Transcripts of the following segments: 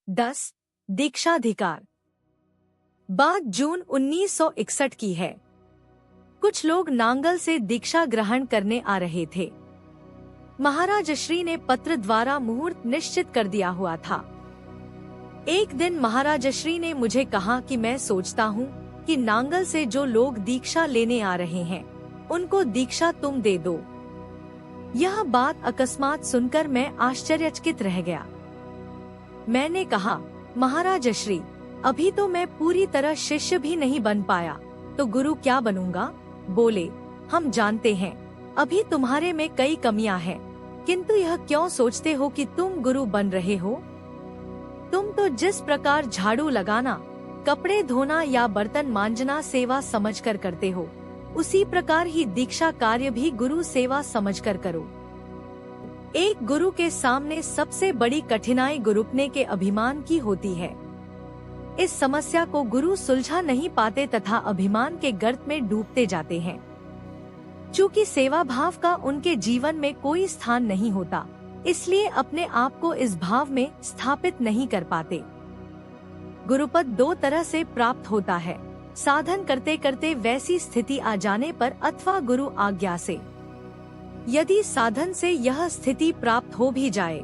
10. दीक्षाधिकार। बात जून 1961 की है। कुछ लोग नांगल से दीक्षा ग्रहण करने आ रहे थे। महाराज श्री ने पत्र द्वारा मुहूर्त निश्चित कर दिया हुआ था। एक दिन महाराज श्री ने मुझे कहा कि मैं सोचता हूँ कि नांगल से जो लोग दीक्षा लेने आ रहे हैं उनको दीक्षा तुम दे दो। यह बात अकस्मात सुनकर मैं आश्चर्यचकित रह गया। मैंने कहा, महाराज श्री, अभी तो मैं पूरी तरह शिष्य भी नहीं बन पाया, तो गुरु क्या बनूंगा? बोले, हम जानते हैं अभी तुम्हारे में कई कमियां हैं, किंतु यह क्यों सोचते हो कि तुम गुरु बन रहे हो? तुम तो जिस प्रकार झाड़ू लगाना, कपड़े धोना या बर्तन मांजना सेवा समझकर करते हो, उसी प्रकार ही दीक्षा कार्य भी गुरु सेवा समझकर करो। एक गुरु के सामने सबसे बड़ी कठिनाई गुरुपने के अभिमान की होती है। इस समस्या को गुरु सुलझा नहीं पाते तथा अभिमान के गर्त में डूबते जाते हैं। चूँकि सेवा भाव का उनके जीवन में कोई स्थान नहीं होता, इसलिए अपने आप को इस भाव में स्थापित नहीं कर पाते। गुरुपद दो तरह से प्राप्त होता है, साधन करते करते वैसी स्थिति आ जाने पर अथवा गुरु आज्ञा से। यदि साधन से यह स्थिति प्राप्त हो भी जाए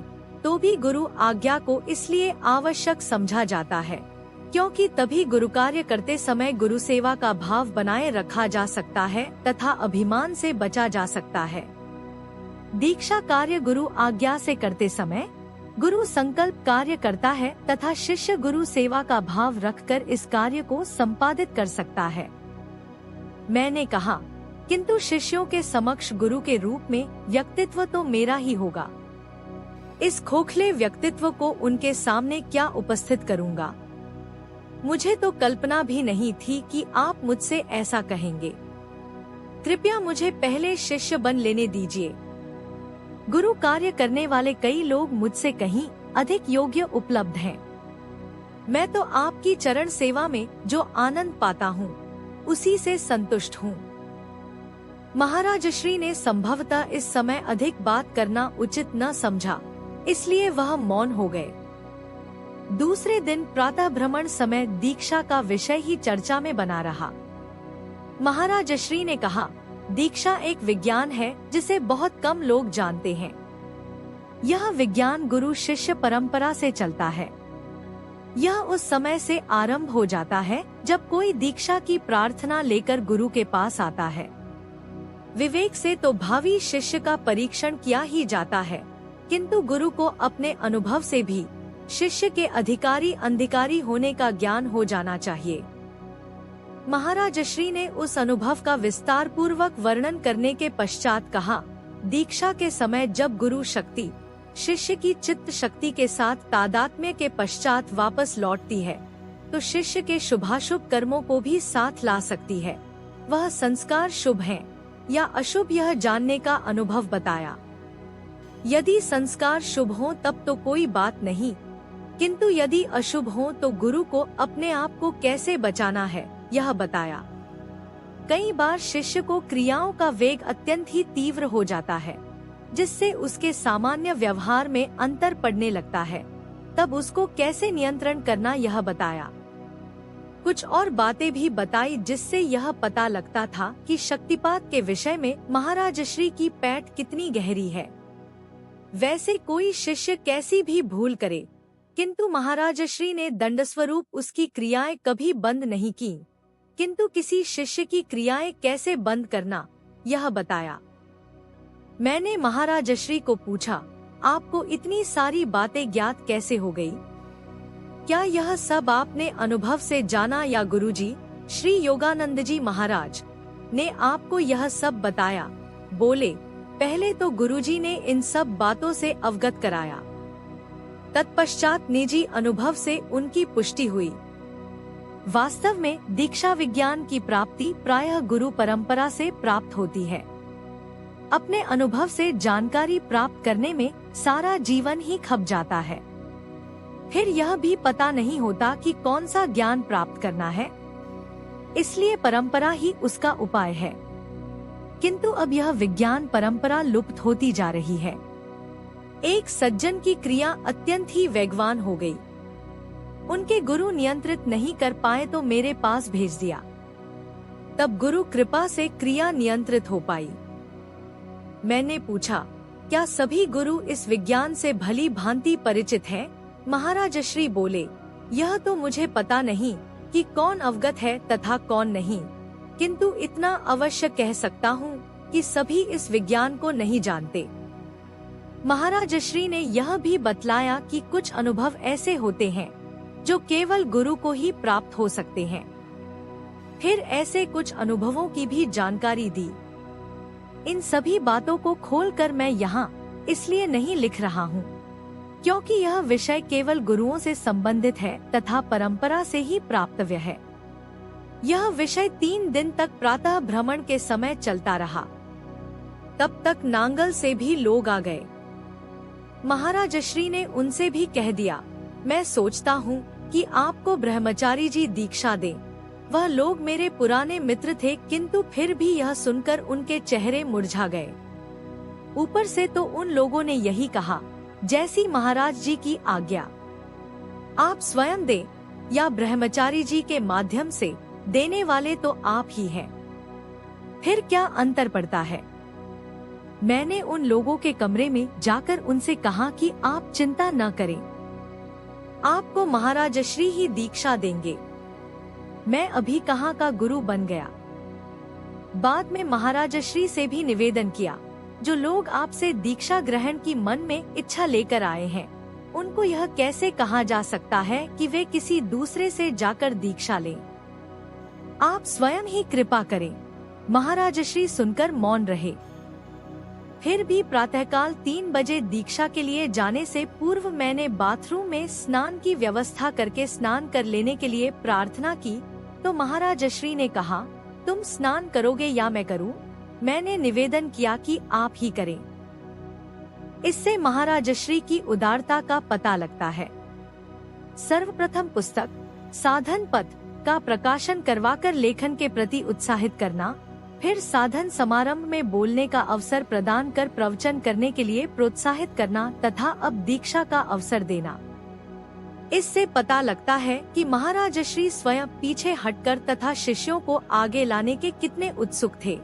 तो भी गुरु आज्ञा को इसलिए आवश्यक समझा जाता है क्योंकि तभी गुरु कार्य करते समय गुरु सेवा का भाव बनाए रखा जा सकता है तथा अभिमान से बचा जा सकता है। दीक्षा कार्य गुरु आज्ञा से करते समय गुरु संकल्प कार्य करता है तथा शिष्य गुरु सेवा का भाव रखकर इस कार्य को संपादित कर सकता है। मैंने कहा, किंतु शिष्यों के समक्ष गुरु के रूप में व्यक्तित्व तो मेरा ही होगा। इस खोखले व्यक्तित्व को उनके सामने क्या उपस्थित करूंगा? मुझे तो कल्पना भी नहीं थी कि आप मुझसे ऐसा कहेंगे। कृपया मुझे पहले शिष्य बन लेने दीजिए। गुरु कार्य करने वाले कई लोग मुझसे कहीं अधिक योग्य उपलब्ध हैं। मैं तो आपकी चरण सेवा में जो आनंद पाता हूँ, उसी से संतुष्ट हूँ। महाराज श्री ने संभवतः इस समय अधिक बात करना उचित न समझा, इसलिए वह मौन हो गए। दूसरे दिन प्रातः भ्रमण समय दीक्षा का विषय ही चर्चा में बना रहा। महाराज श्री ने कहा, दीक्षा एक विज्ञान है जिसे बहुत कम लोग जानते हैं। यह विज्ञान गुरु शिष्य परंपरा से चलता है। यह उस समय से आरंभ हो जाता है जब कोई दीक्षा की प्रार्थना लेकर गुरु के पास आता है। विवेक से तो भावी शिष्य का परीक्षण किया ही जाता है, किंतु गुरु को अपने अनुभव से भी शिष्य के अधिकारी अंधिकारी होने का ज्ञान हो जाना चाहिए। महाराज श्री ने उस अनुभव का विस्तार पूर्वक वर्णन करने के पश्चात कहा, दीक्षा के समय जब गुरु शक्ति शिष्य की चित्त शक्ति के साथ तादात्म्य के पश्चात वापस लौटती है, तो शिष्य के शुभाशुभ कर्मों को भी साथ ला सकती है। वह संस्कार शुभ हैं या अशुभ यह जानने का अनुभव बताया। यदि संस्कार शुभ हो तब तो कोई बात नहीं, किंतु यदि अशुभ हो तो गुरु को अपने आप को कैसे बचाना है यह बताया। कई बार शिष्य को क्रियाओं का वेग अत्यंत ही तीव्र हो जाता है, जिससे उसके सामान्य व्यवहार में अंतर पड़ने लगता है। तब उसको कैसे नियंत्रण करना यह बताया। कुछ और बातें भी बताई जिससे यह पता लगता था कि शक्तिपात के विषय में महाराज श्री की पैठ कितनी गहरी है। वैसे कोई शिष्य कैसी भी भूल करे, किंतु महाराज श्री ने दंडस्वरूप उसकी क्रियाएं कभी बंद नहीं की, किंतु किसी शिष्य की क्रियाएं कैसे बंद करना यह बताया। मैंने महाराज श्री को पूछा, आपको इतनी सारी बातें ज्ञात कैसे हो गई? क्या यह सब आपने अनुभव से जाना या गुरुजी श्री योगानंद जी महाराज ने आपको यह सब बताया? बोले, पहले तो गुरुजी ने इन सब बातों से अवगत कराया, तत्पश्चात निजी अनुभव से उनकी पुष्टि हुई। वास्तव में दीक्षा विज्ञान की प्राप्ति प्रायः गुरु परंपरा से प्राप्त होती है। अपने अनुभव से जानकारी प्राप्त करने में सारा जीवन ही खप जाता है। फिर यह भी पता नहीं होता कि कौन सा ज्ञान प्राप्त करना है, इसलिए परंपरा ही उसका उपाय है। किंतु अब यह विज्ञान परंपरा लुप्त होती जा रही है। एक सज्जन की क्रिया अत्यंत ही वेगवान हो गई। उनके गुरु नियंत्रित नहीं कर पाए तो मेरे पास भेज दिया। तब गुरु कृपा से क्रिया नियंत्रित हो पाई। मैंने पूछा, क्या सभी गुरु इस विज्ञान से भली भांति परिचित हैं? महाराज श्री बोले, यह तो मुझे पता नहीं कि कौन अवगत है तथा कौन नहीं, किंतु इतना अवश्य कह सकता हूँ कि सभी इस विज्ञान को नहीं जानते। महाराज श्री ने यह भी बतलाया कि कुछ अनुभव ऐसे होते हैं जो केवल गुरु को ही प्राप्त हो सकते हैं। फिर ऐसे कुछ अनुभवों की भी जानकारी दी। इन सभी बातों को खोलकर मैं यहाँ इसलिए नहीं लिख रहा हूँ क्योंकि यह विषय केवल गुरुओं से संबंधित है तथा परंपरा से ही प्राप्तव्य है। यह विषय 3 दिन तक प्रातः भ्रमण के समय चलता रहा। तब तक नांगल से भी लोग आ गए। महाराज श्री ने उनसे भी कह दिया, मैं सोचता हूँ कि आपको ब्रह्मचारी जी दीक्षा दें। वह लोग मेरे पुराने मित्र थे, किंतु फिर भी यह सुनकर उनके चेहरे मुरझा गए। ऊपर से तो उन लोगों ने यही कहा, जैसी महाराज जी की आज्ञा। आप स्वयं दे या ब्रह्मचारी जी के माध्यम से, देने वाले तो आप ही हैं। फिर क्या अंतर पड़ता है? मैंने उन लोगों के कमरे में जाकर उनसे कहा कि आप चिंता न करें, आपको महाराज श्री ही दीक्षा देंगे। मैं अभी कहाँ का गुरु बन गया। बाद में महाराज श्री से भी निवेदन किया, जो लोग आपसे दीक्षा ग्रहण की मन में इच्छा लेकर आए हैं, उनको यह कैसे कहा जा सकता है कि वे किसी दूसरे से जाकर दीक्षा लें। आप स्वयं ही कृपा करें। महाराज श्री सुनकर मौन रहे। फिर भी प्रातःकाल 3 बजे दीक्षा के लिए जाने से पूर्व मैंने बाथरूम में स्नान की व्यवस्था करके स्नान कर लेने के लिए प्रार्थना की, तो महाराज श्री ने कहा, तुम स्नान करोगे या मैं करूं? मैंने निवेदन किया कि आप ही करें। इससे महाराज श्री की उदारता का पता लगता है। सर्वप्रथम पुस्तक साधन पथ का प्रकाशन करवाकर लेखन के प्रति उत्साहित करना, फिर साधन समारंभ में बोलने का अवसर प्रदान कर प्रवचन करने के लिए प्रोत्साहित करना तथा अब दीक्षा का अवसर देना। इससे पता लगता है कि महाराज श्री स्वयं पीछे हटकर तथा शिष्यों को आगे लाने के कितने उत्सुक थे।